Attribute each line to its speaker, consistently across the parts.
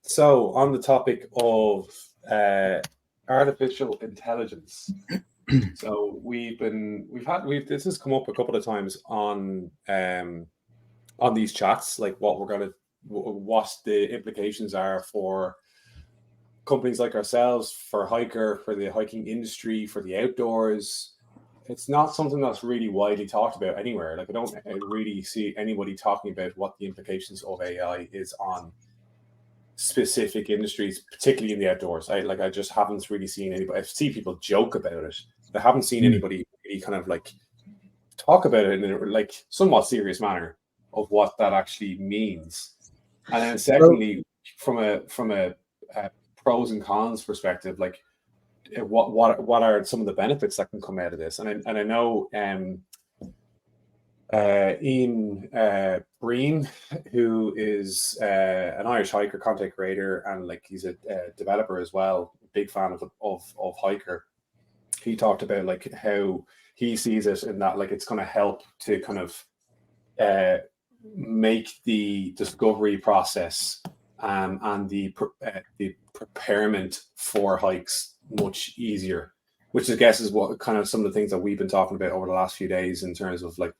Speaker 1: So on the topic of artificial intelligence, so this has come up a couple of times on these chats, like what the implications are for companies like ourselves, for HiiKER, for the hiking industry, for the outdoors. It's not something that's really widely talked about anywhere. Like I don't really see anybody talking about what the implications of AI is on specific industries, particularly in the outdoors. I just haven't really seen anybody. I see people joke about it. I haven't seen anybody really kind of like talk about it in a like somewhat serious manner of what that actually means. And then secondly, from a pros and cons perspective, like what are some of the benefits that can come out of this? And I know Ian Breen, who is an Irish HiiKER content creator, and like he's a developer as well, big fan of HiiKER. He talked about like how he sees it in that like it's going to help to kind of make the discovery process and the preparement for hikes much easier, which I guess is what kind of some of the things that we've been talking about over the last few days in terms of like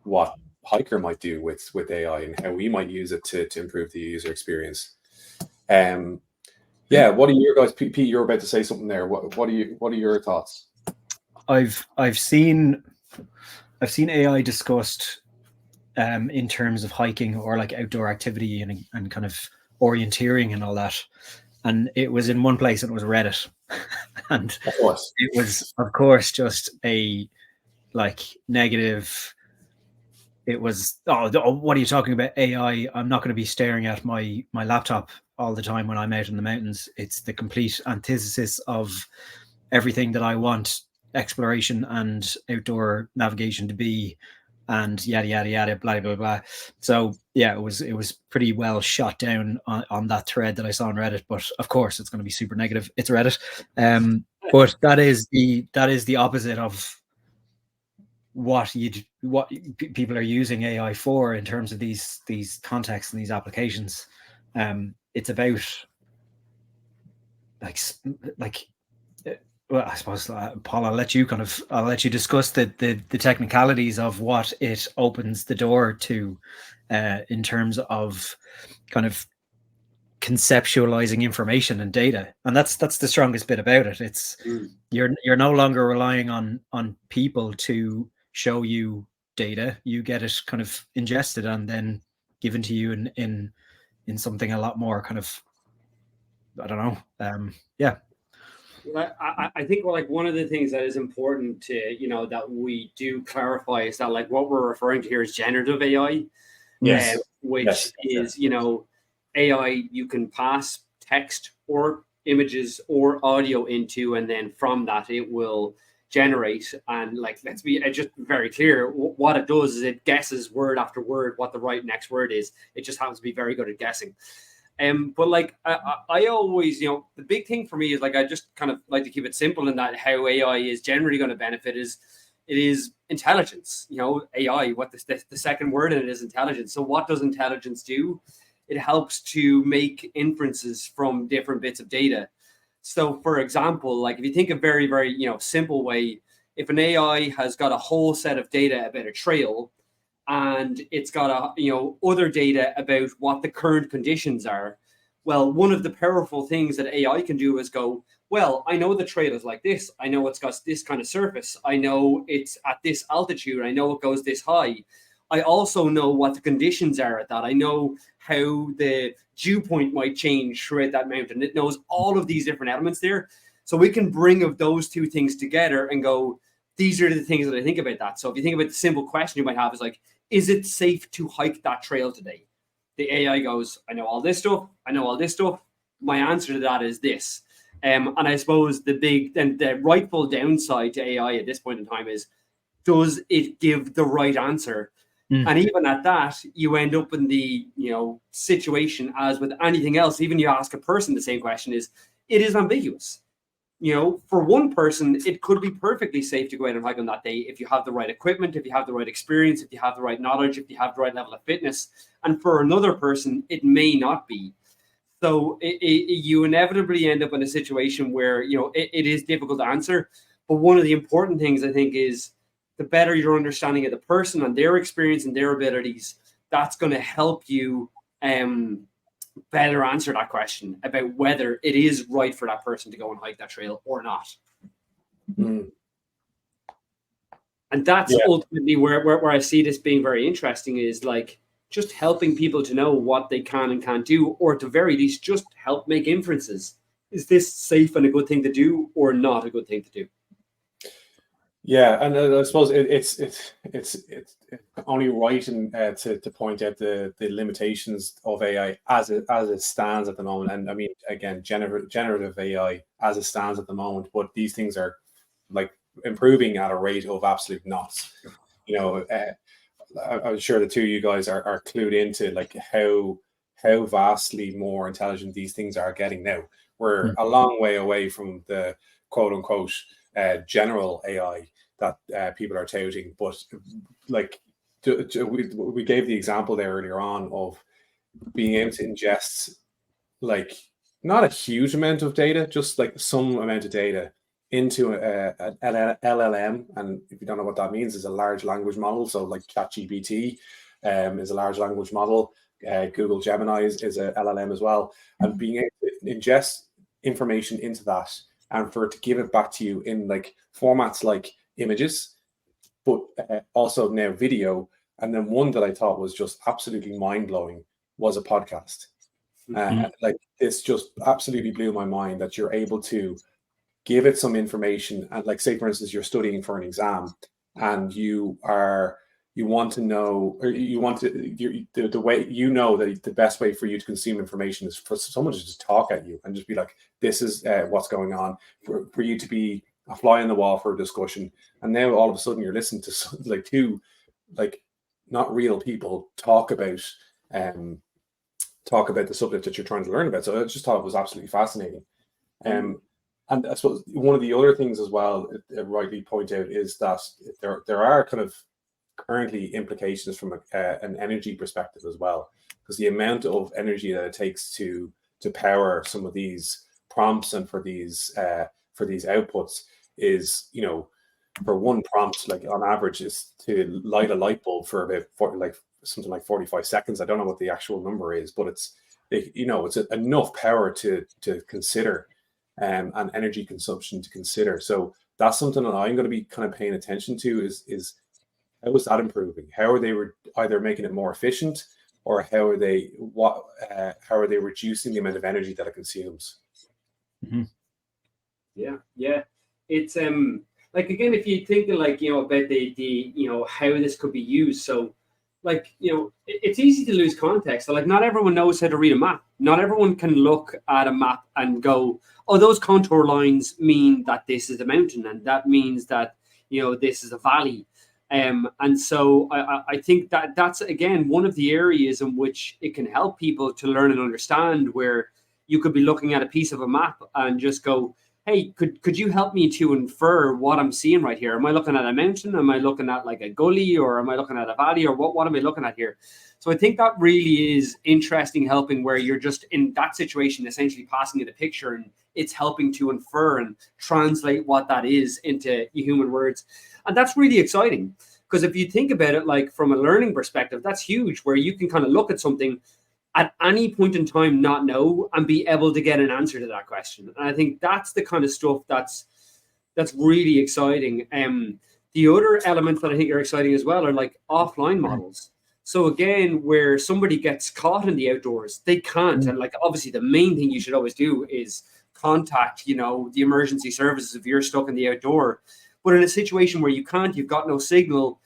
Speaker 1: what HiiKER might do with AI and how we might use it to improve the user experience. Yeah, what are your guys? Pete, you're about to say something there. What are your thoughts?
Speaker 2: I've seen AI discussed in terms of hiking or like outdoor activity and kind of orienteering and all that. And it was in one place, and it was Reddit. And
Speaker 1: of course,
Speaker 2: it was, of course, just a like negative. It was, oh, what are you talking about? AI? I'm not going to be staring at my laptop all the time when I'm out in the mountains. It's the complete antithesis of everything that I want exploration and outdoor navigation to be, and yada yada yada, blah blah blah. So yeah, it was pretty well shot down on that thread that I saw on Reddit. But of course, it's going to be super negative. It's Reddit, but that is the opposite of what people are using AI for in terms of these contexts and these applications. It's about like well, I suppose, Paul, I'll let you discuss the technicalities of what it opens the door to in terms of kind of conceptualizing information and data. And that's the strongest bit about it. It's you're no longer relying on people to show you data. You get it kind of ingested and then given to you in something a lot more kind of, I don't know. Yeah.
Speaker 3: I think like one of the things that is important to, that we do clarify is that like what we're referring to here is generative AI, which is, AI you can pass text or images or audio into, and then from that it will generate. And like, let's be just very clear, what it does is it guesses word after word what the right next word is. It just happens to be very good at guessing. But like I always, the big thing for me is like I just kind of like to keep it simple in that how AI is generally going to benefit is it is intelligence. AI, what the second word in it is intelligence. So what does intelligence do? It helps to make inferences from different bits of data. So for example, like if you think a very, very, simple way, if an AI has got a whole set of data about a trail, and it's got other data about what the current conditions are. Well, one of the powerful things that AI can do is go, well, I know the trail is like this. I know it's got this kind of surface. I know it's at this altitude. I know it goes this high. I also know what the conditions are at that. I know how the dew point might change throughout that mountain. It knows all of these different elements there. So we can bring of those two things together and go, these are the things that I think about that. So if you think about the simple question you might have is like, is it safe to hike that trail today? The AI goes, I know all this stuff. I know all this stuff. My answer to that is this. And I suppose the rightful downside to AI at this point in time is, does it give the right answer? And even at that, you end up in the situation as with anything else. Even you ask a person the same question, it is ambiguous. for one person, it could be perfectly safe to go out and hike on that day if you have the right equipment, if you have the right experience, if you have the right knowledge, if you have the right level of fitness. And for another person, it may not be. So you inevitably end up in a situation where, it is difficult to answer. But one of the important things, I think, is the better your understanding of the person and their experience and their abilities, that's going to help you better answer that question about whether it is right for that person to go and hike that trail or not.
Speaker 1: Mm.
Speaker 3: And that's ultimately where I see this being very interesting, is like just helping people to know what they can and can't do, or at the very least, just help make inferences. Is this safe and a good thing to do or not a good thing to do?
Speaker 1: Yeah, and I suppose it's only right and to point out the limitations of AI as it stands at the moment. And I mean, again, generative AI as it stands at the moment, but these things are like improving at a rate of absolute knots. I'm sure the two of you guys are clued into like how vastly more intelligent these things are getting now. We're a long way away from the quote unquote general AI that people are touting, but like we gave the example there earlier on of being able to ingest like not a huge amount of data, just like some amount of data into an LLM. And if you don't know what that means, is a large language model. So like ChatGPT is a large language model. Google Gemini is a LLM as well. And being able to ingest information into that and for it to give it back to you in like formats like images, but also now video. And then one that I thought was just absolutely mind-blowing was a podcast. Like this just absolutely blew my mind that you're able to give it some information. And like, say for instance, you're studying for an exam and you want to know, or you want to, the way, that the best way for you to consume information is for someone to just talk at you and just be like, this is what's going on, for you to be a fly on the wall for a discussion. And now all of a sudden you're listening to two not real people talk about the subject that you're trying to learn about. So I just thought it was absolutely fascinating. And I suppose one of the other things as well, rightly point out, is that there are kind of currently implications from an energy perspective as well, because the amount of energy that it takes to power some of these prompts and for these outputs is, for one prompt, like on average, is to light a light bulb for about something like 45 seconds. I don't know what the actual number is, but it's enough power to consider, and energy consumption to consider. So that's something that I'm going to be kind of paying attention to is how is that improving? How are they either making it more efficient, or how are they reducing the amount of energy that it consumes?
Speaker 2: Mm-hmm.
Speaker 3: Yeah. It's like, again, if you think about the how this could be used. So it's easy to lose context. So like, not everyone knows how to read a map. Not everyone can look at a map and go, oh, those contour lines mean that this is a mountain, and that means that this is a valley. And so I think that's, again, one of the areas in which it can help people to learn and understand, where you could be looking at a piece of a map and just go, hey, could you help me to infer what I'm seeing right here? Am I looking at a mountain? Am I looking at like a gully, or am I looking at a valley, or what am I looking at here? So I think that really is interesting, helping where you're just in that situation, essentially passing it a picture, and it's helping to infer and translate what that is into human words. And that's really exciting, because if you think about it, like from a learning perspective, that's huge, where you can kind of look at something at any point in time, not know, and be able to get an answer to that question. And I think that's the kind of stuff that's really exciting. The other elements that I think are exciting as well are like offline models. So again, where somebody gets caught in the outdoors, they can't. And like, obviously the main thing you should always do is contact, the emergency services if you're stuck in the outdoor. But in a situation where you can't, you've got no signal,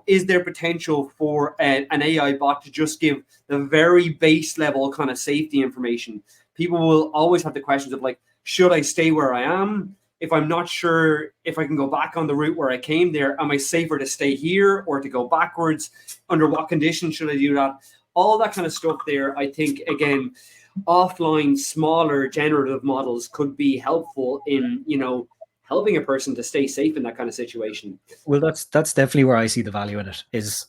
Speaker 3: is there potential for an AI bot to just give the very base level kind of safety information? People will always have the questions of like, should I stay where I am? If I'm not sure if I can go back on the route where I came there, am I safer to stay here or to go backwards? Under what conditions should I do that? all that kind of stuff there. I think, again, offline, smaller generative models could be helpful in, helping a person to stay safe in that kind of situation.
Speaker 2: Well, that's definitely where I see the value in it, is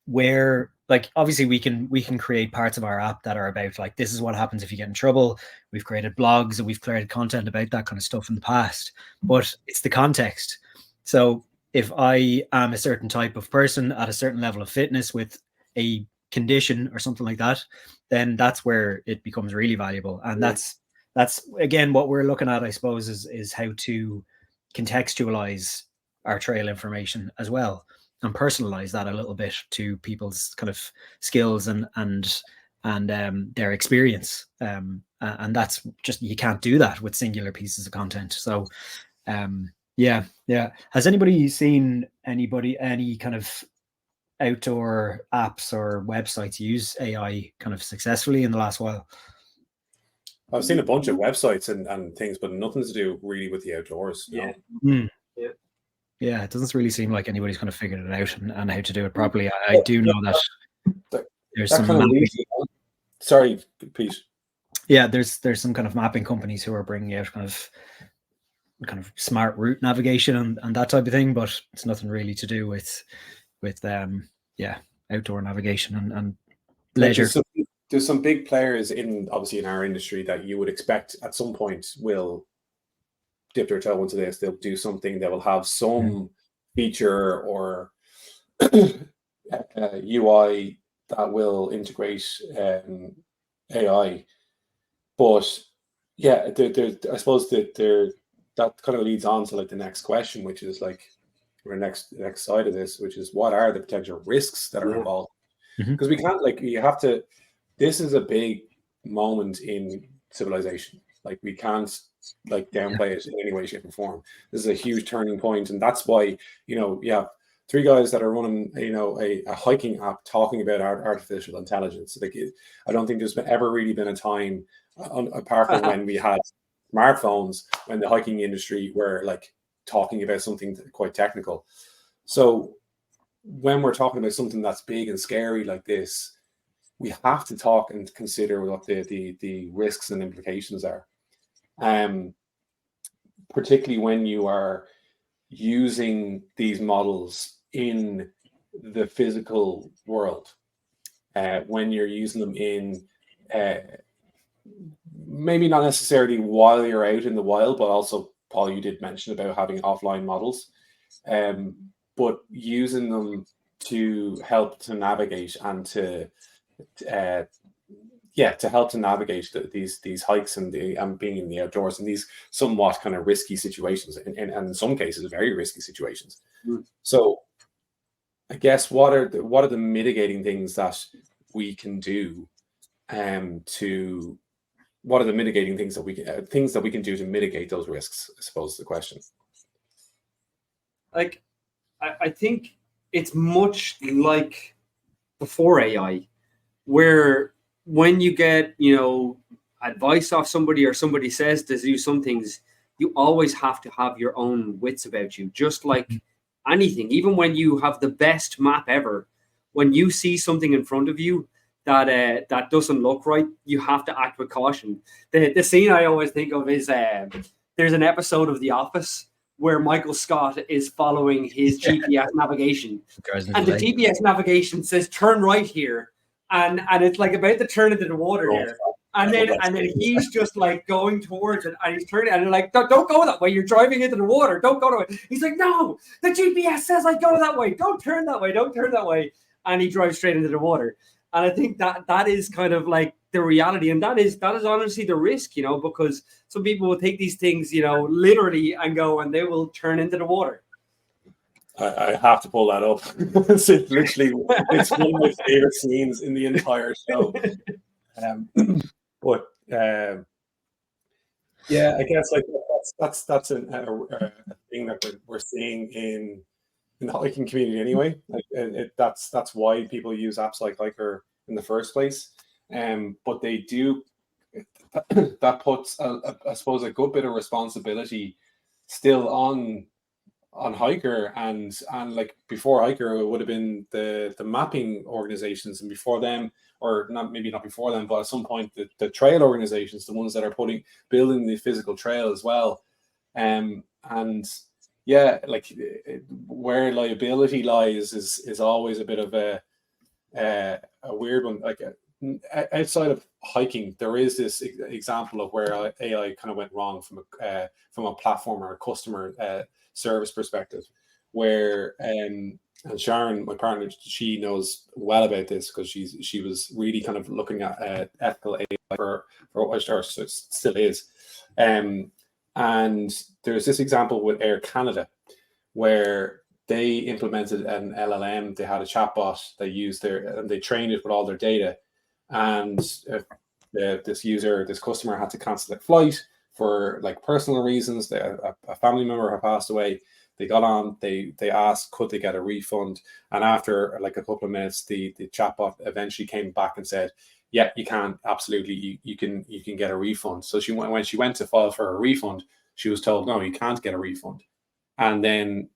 Speaker 2: where, like, obviously we can create parts of our app that are about, like, this is what happens if you get in trouble. We've created blogs and we've created content about that kind of stuff in the past, but it's the context. So if I am a certain type of person at a certain level of fitness with a condition or something like that, then that's where it becomes really valuable. And that's again what we're looking at, I suppose, is how to contextualize our trail information as well, and personalize that a little bit to people's kind of skills and their experience. And that's just, you can't do that with singular pieces of content. So yeah. Has anybody seen any kind of outdoor apps or websites use AI kind of successfully in the last while?
Speaker 1: I've seen a bunch of websites and things, but nothing to do really with the outdoors.
Speaker 3: Yeah.
Speaker 2: Yeah, it doesn't really seem like anybody's kind of figured it out and how to do it properly. I do know that there's some
Speaker 1: kind of sorry, Pete.
Speaker 2: Yeah, there's some kind of mapping companies who are bringing out kind of smart route navigation and that type of thing, but it's nothing really to do with outdoor navigation and leisure.
Speaker 1: There's some big players obviously in our industry that you would expect at some point will dip their toe into this. They'll do something. They will have some feature or UI that will integrate AI. But yeah, I suppose that kind of leads on to like the next question, which is like our next side of this, which is what are the potential risks that are involved? Because we can't, like, you have to. This is a big moment in civilization. Like, we can't like downplay it in any way, shape, or form. This is a huge turning point, and that's why you have three guys that are running a hiking app talking about artificial intelligence. Like, I don't think there's ever really been a time apart from when we had smartphones, when the hiking industry were like talking about something quite technical. So when we're talking about something that's big and scary like this, we have to talk and consider what the risks and implications are. Particularly when you are using these models in the physical world, when you're using them in maybe not necessarily while you're out in the wild, but also, Paul, you did mention about having offline models, but using them to help to navigate and to help to navigate these hikes and being in the outdoors and these somewhat kind of risky situations, and in some cases very risky situations. So I guess what are the mitigating things that we can do what are the mitigating things that we can do to mitigate those risks, I suppose is the question.
Speaker 3: Like, I think it's much like before AI, where when you get, advice off somebody or somebody says to do some things, you always have to have your own wits about you, just like anything. Even when you have the best map ever, when you see something in front of you that doesn't look right, you have to act with caution. The scene I always think of is there's an episode of The Office where Michael Scott is following his GPS navigation, and the GPS navigation says turn right here, and it's like about to turn into the water here, and then he's just like going towards it, and he's turning, and they're like, don't go that way, you're driving into the water, don't go that way. He's like, no, the GPS says I go that way, don't turn that way, and he drives straight into the water. And I think that is kind of like the reality, and that is honestly the risk, because some people will take these things, literally, and they will turn into the water.
Speaker 1: I have to pull that up. It's literally, it's one of my favorite scenes in the entire show. But yeah, I guess like that's a thing that we're seeing in the hiking community anyway. Like that's why people use apps like HiiKER in the first place. But they do that puts I suppose a good bit of responsibility still on HiiKER, and like before HiiKER, it would have been the mapping organizations, and before them, or not, maybe not before them, but at some point the trail organizations, the ones that are building the physical trail as well. And yeah, like where liability lies is always a bit of a weird one. Like outside of hiking, there is this example of where AI kind of went wrong from a platform or a customer service perspective, where and Sharon, my partner, she knows well about this because she was really kind of looking at ethical AI for or still is. And there's this example with Air Canada where they implemented an LLM. They had a chatbot. They used they trained it with all their data, and this customer had to cancel their flight for like personal reasons. A family member had passed away. They got on. They asked could they get a refund, and after like a couple of minutes, the chatbot eventually came back and said, "Yeah, you can absolutely. You can get a refund." So when she went to file for a refund, she was told, "No, you can't get a refund." And then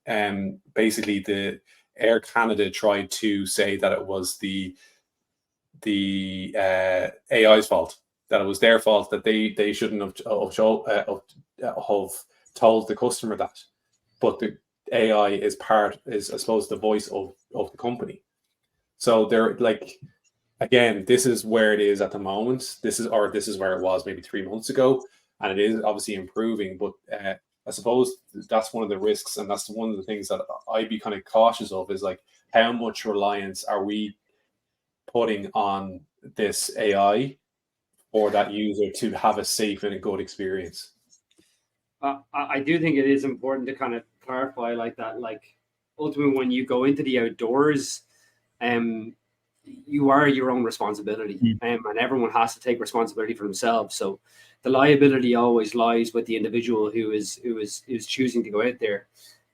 Speaker 1: basically the Air Canada tried to say that it was the AI's fault, that it was their fault, that they shouldn't have told the customer that. But the AI is I suppose, the voice of the company. So they're like, again, this is where it is at the moment. This is where it was maybe 3 months ago, and it is obviously improving. But I suppose that's one of the risks, and that's one of the things that I'd be kind of cautious of, is like how much reliance are we putting on this AI or that user to have a safe and a good experience.
Speaker 3: I do think it is important to kind of clarify like that. Like ultimately, when you go into the outdoors, you are your own responsibility, and everyone has to take responsibility for themselves. So the liability always lies with the individual who is choosing to go out there.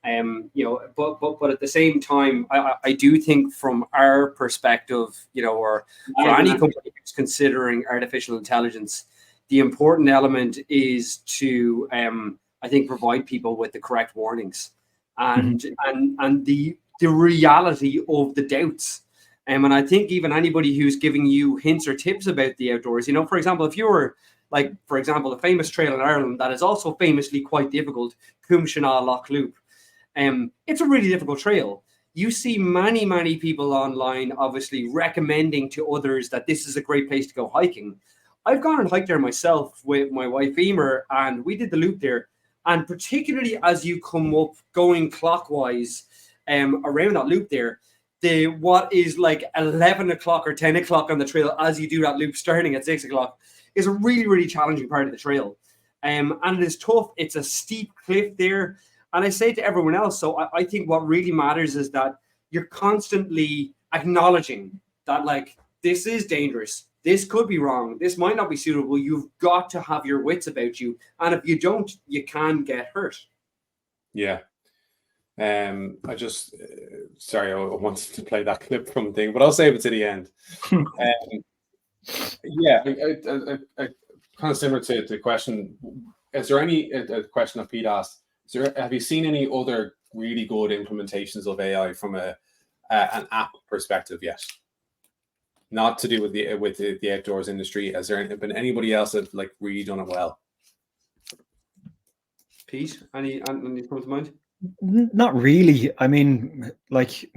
Speaker 3: But at the same time, I do think from our perspective, or for any company who's considering artificial intelligence, the important element is to, I think, provide people with the correct warnings and the reality of the doubts. And I think even anybody who's giving you hints or tips about the outdoors, for example, if you were like, for example, a famous trail in Ireland that is also famously quite difficult, Cumshanagh Loch Loop. It's a really difficult trail. You see many people online, obviously, recommending to others that this is a great place to go hiking. I've gone and hiked there myself with my wife, Emer, and we did the loop there. And particularly as you come up going clockwise around that loop there, what is like 11 o'clock or 10 o'clock on the trail as you do that loop starting at 6 o'clock is a really challenging part of the trail. And it is tough. It's a steep cliff there. And I say to everyone else, so I think what really matters is that you're constantly acknowledging that, like, this is dangerous. This could be wrong. This might not be suitable. You've got to have your wits about you. And if you don't, you can get hurt. Yeah.
Speaker 1: I just, sorry, I wanted to play that clip from the thing, but I'll save it to the end. Yeah, I kind of similar to the question. Is there a question that Pete asked? Have you seen any other really good implementations of AI from an app perspective yet? Not to do with the outdoors industry. Has there been anybody else that like really done it well?
Speaker 3: Pete, any come to mind?
Speaker 2: Not really. I mean, like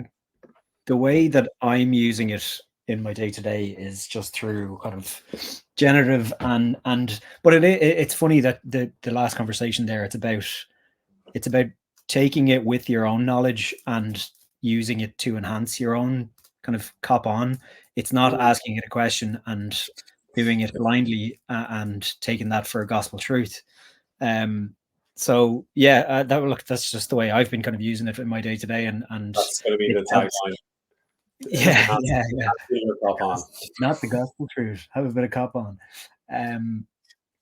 Speaker 2: the way that I'm using it in my day-to-day is just through kind of generative but it's funny that the last conversation there, it's about taking it with your own knowledge and using it to enhance your own kind of cop on. It's not asking it a question and doing it blindly and taking that for gospel truth. So yeah, that's just the way I've been kind of using it in my day to day, and
Speaker 1: that's going to be the tagline.
Speaker 2: Yeah.
Speaker 1: Not
Speaker 2: the gospel truth. Have a bit of cop on.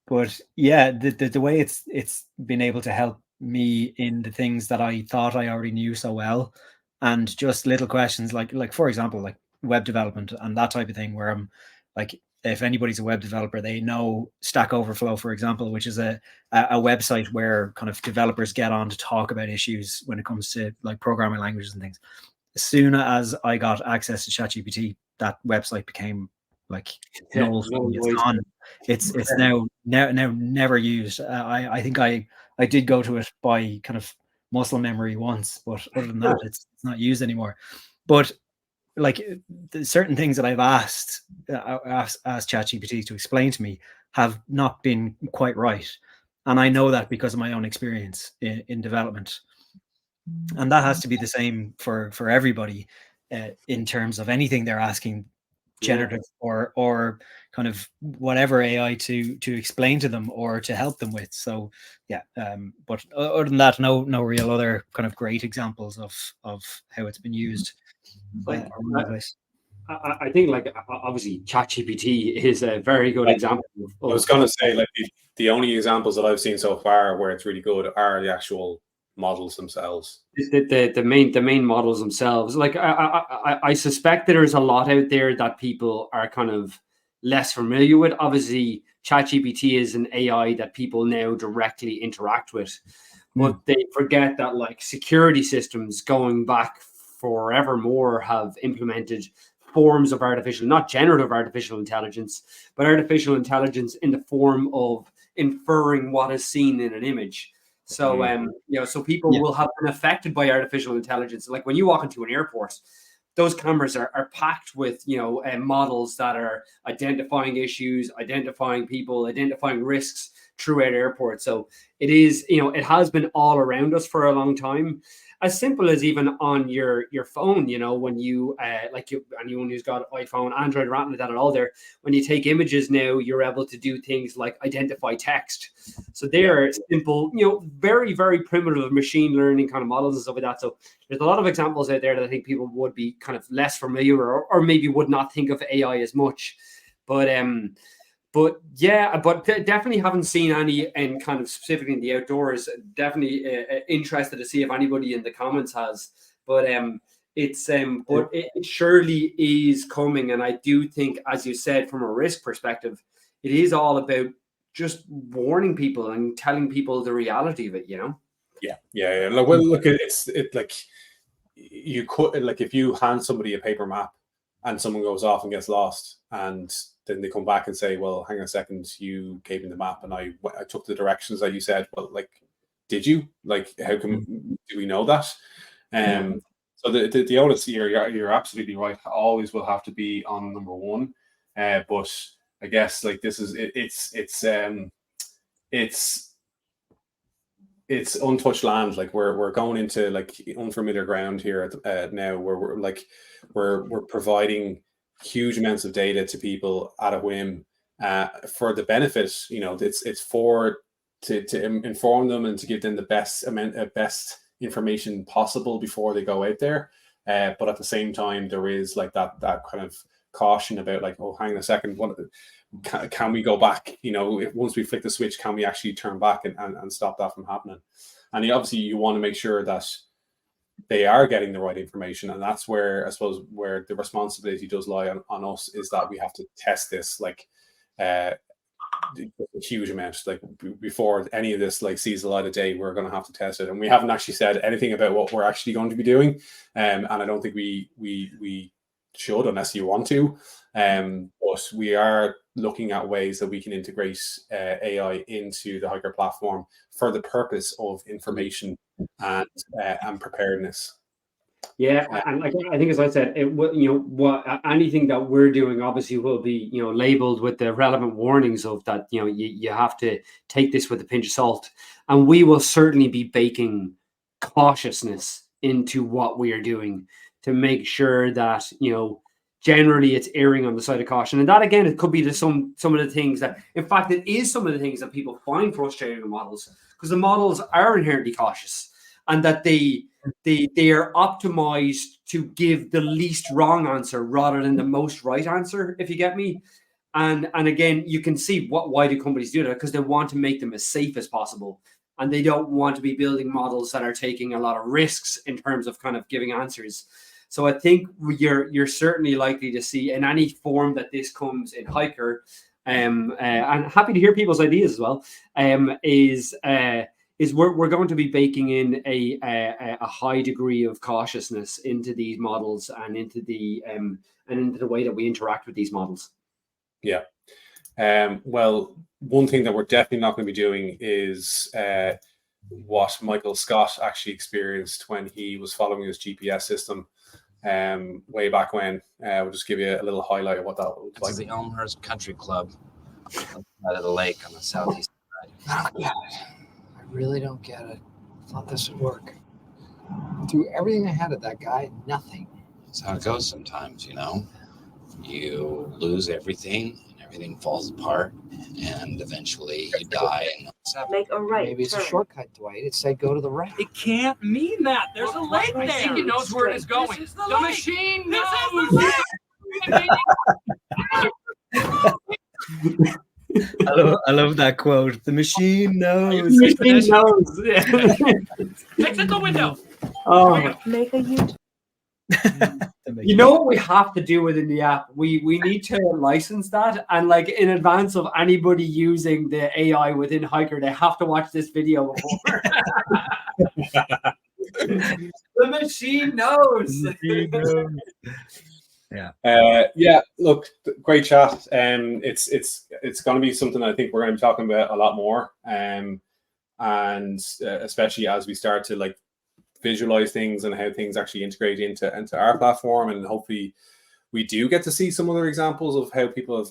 Speaker 2: But yeah, the way it's been able to help me in the things that I thought I already knew so well, and just little questions like for example, like web development and that type of thing, where I'm like, if anybody's a web developer, they know Stack Overflow, for example, which is a website where kind of developers get on to talk about issues when it comes to like programming languages and things. As soon as I got access to ChatGPT, that website became like null. It's gone. It's now never used. I think I did go to it by kind of muscle memory once, but other than that, it's not used anymore. But like certain things that I've asked ChatGPT to explain to me have not been quite right, and I know that because of my own experience in development. And that has to be the same for everybody in terms of anything they're asking generative or kind of whatever AI to explain to them or to help them with. So yeah, but other than that, no real other kind of great examples of how it's been used.
Speaker 3: Like, I think like obviously ChatGPT is a very good example.
Speaker 1: I was going to say like the only examples that I've seen so far where it's really good are the actual models themselves.
Speaker 3: The main models themselves. Like I suspect that there's a lot out there that people are kind of less familiar with. Obviously, ChatGPT is an AI that people now directly interact with, but they forget that like security systems going back forevermore have implemented forms of not generative artificial intelligence, but artificial intelligence in the form of inferring what is seen in an image. So, so people will have been affected by artificial intelligence. Like when you walk into an airport, those cameras are packed with, models that are identifying issues, identifying people, identifying risks throughout airports. So it is, it has been all around us for a long time. As simple as even on your phone, when you anyone who's got iPhone, Android, or anything like that at all there, when you take images now, you're able to do things like identify text. So they're simple, very, very primitive machine learning kind of models and stuff like that. So there's a lot of examples out there that I think people would be kind of less familiar or maybe would not think of AI as much. But definitely haven't seen any in kind of specifically in the outdoors. Definitely interested to see if anybody in the comments has. But it surely is coming, and I do think, as you said, from a risk perspective, it is all about just warning people and telling people the reality of it.
Speaker 1: Yeah. Look, it's like you could like if you hand somebody a paper map and someone goes off and gets lost and then they come back and say, well, hang on a second, you gave me the map and I took the directions that you said. Well, like, did you? Like, how do we know that? So the onus here, you're absolutely right, always will have to be on number one. But I guess like this is it's untouched land. Like we're going into like unfamiliar ground here now, where we're providing huge amounts of data to people at a whim for the benefit. It's for to inform them and to give them the best information possible before they go out there. But at the same time, there is like that kind of caution about like, oh, hang on a second, can we go back? Once we flick the switch, can we actually turn back and stop that from happening? And obviously, you want to make sure that they are getting the right information, and that's where I suppose where the responsibility does lie on us, is that we have to test this like a huge amount. Like before any of this like sees the light of day, we're going to have to test it, and we haven't actually said anything about what we're actually going to be doing, and I don't think we should unless you want to. But we are looking at ways that we can integrate AI into the HiiKER platform for the purpose of information and preparedness.
Speaker 3: Yeah, and like I think, as I said, anything that we're doing obviously will be labeled with the relevant warnings of that. You have to take this with a pinch of salt, and we will certainly be baking cautiousness into what we are doing to make sure that generally it's erring on the side of caution. And that again, it could be to some of the things that, in fact, it is some of the things that people find frustrating in models, because the models are inherently cautious, and that they are optimized to give the least wrong answer rather than the most right answer, if you get me. And again, you can see why do companies do that, because they want to make them as safe as possible, and they don't want to be building models that are taking a lot of risks in terms of kind of giving answers. So I think you're certainly likely to see in any form that this comes in HiiKER, and happy to hear people's ideas as well. Is we're going to be baking in a high degree of cautiousness into these models and into the way that we interact with these models.
Speaker 1: Yeah. Well, one thing that we're definitely not going to be doing is what Michael Scott actually experienced when he was following his GPS system way back when. We'll just give you a little highlight of what that was like.
Speaker 4: This is the Elmhurst Country Club out of the lake on the southeast side. I don't get it. I really don't get it. I thought this would work.
Speaker 5: Threw everything I had at that guy, nothing.
Speaker 4: That's how it goes sometimes, you know. You lose everything, and everything falls apart, and eventually you die. And
Speaker 6: make a right.
Speaker 5: Maybe it's a shortcut, Dwight. It said go to the right.
Speaker 7: It can't mean that. There's a lake there. I think it knows where it is going. This is the machine knows.
Speaker 2: I love that quote. The machine knows.
Speaker 3: The machine knows.
Speaker 7: Exit the window.
Speaker 3: Oh.
Speaker 6: Make a U-turn.
Speaker 3: You know what we have to do within the app? We need to license that, and like in advance of anybody using the AI within HiiKER, they have to watch this video before. The machine knows.
Speaker 1: Yeah. Look, great chat. It's going to be something I think we're going to be talking about a lot more. And especially as we start to like visualize things and how things actually integrate into our platform, and hopefully we do get to see some other examples of how people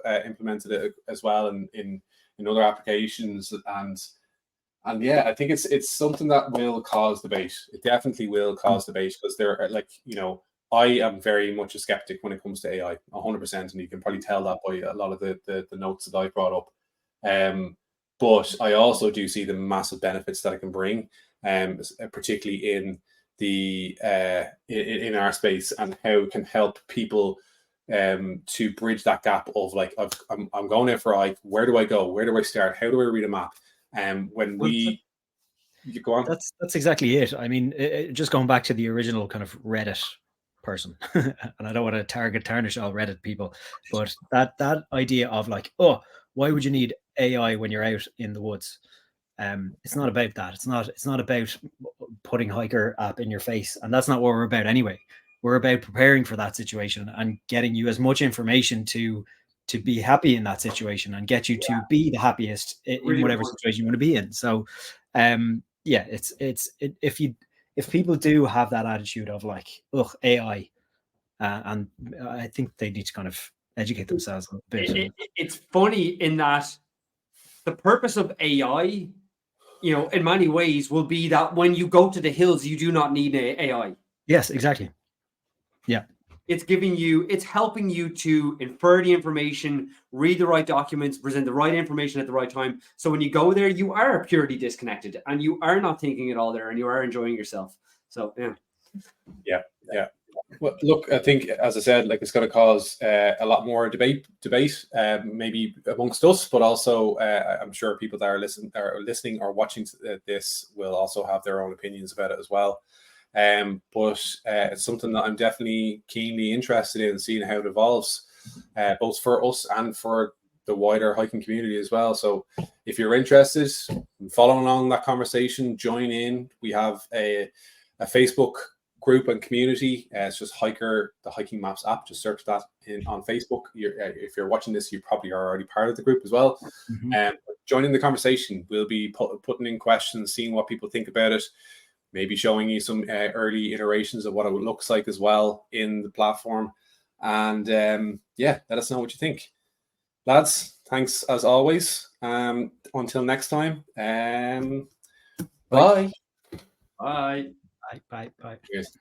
Speaker 1: have implemented it as well in other applications. And yeah, I think it's something that will cause debate. It definitely will cause debate, because there are, like, you know, I am very much a skeptic when it comes to AI, 100%, and you can probably tell that by a lot of the notes that I brought up. But I also do see the massive benefits that it can bring, particularly in the in our space, and how it can help people to bridge that gap of like, I'm going there for where do I go? Where do I start? How do I read a map? When we go on,
Speaker 2: that's exactly it. I mean, just going back to the original kind of Reddit person, and I don't want to tarnish all Reddit people, but that idea of like, oh, why would you need AI when you're out in the woods? It's not about that. It's not about putting HiiKER app in your face, and that's not what we're about anyway. We're about preparing for that situation and getting you as much information to be happy in that situation, and get you to be the happiest in whatever situation you want to be in. So yeah, if people do have that attitude of like, ugh, AI, and I think they need to kind of educate themselves a bit.
Speaker 3: It's funny in that the purpose of AI, you know, in many ways will be that when you go to the hills, you do not need AI.
Speaker 2: Yes, exactly. Yeah.
Speaker 3: It's helping you to infer the information, read the right documents, present the right information at the right time. So when you go there, you are purely disconnected, and you are not thinking at all there, and you are enjoying yourself. So
Speaker 1: yeah. Well, look, I think, as I said, like, it's going to cause a lot more debate, maybe amongst us, but also I'm sure people that are listening or watching this will also have their own opinions about it as well. But it's something that I'm definitely keenly interested in seeing how it evolves, both for us and for the wider hiking community as well. So if you're interested in following along that conversation, join in. We have a Facebook group and community. It's just HiiKER, the Hiking Maps app. Just search that on Facebook. If you're watching this, you probably are already part of the group as well. Join in the conversation. We'll be putting in questions, seeing what people think about it, maybe showing you some early iterations of what it looks like as well in the platform. And yeah, let us know what you think. Lads, thanks as always. Until next time. Bye.
Speaker 3: bye.
Speaker 2: Bye.
Speaker 1: Cheers.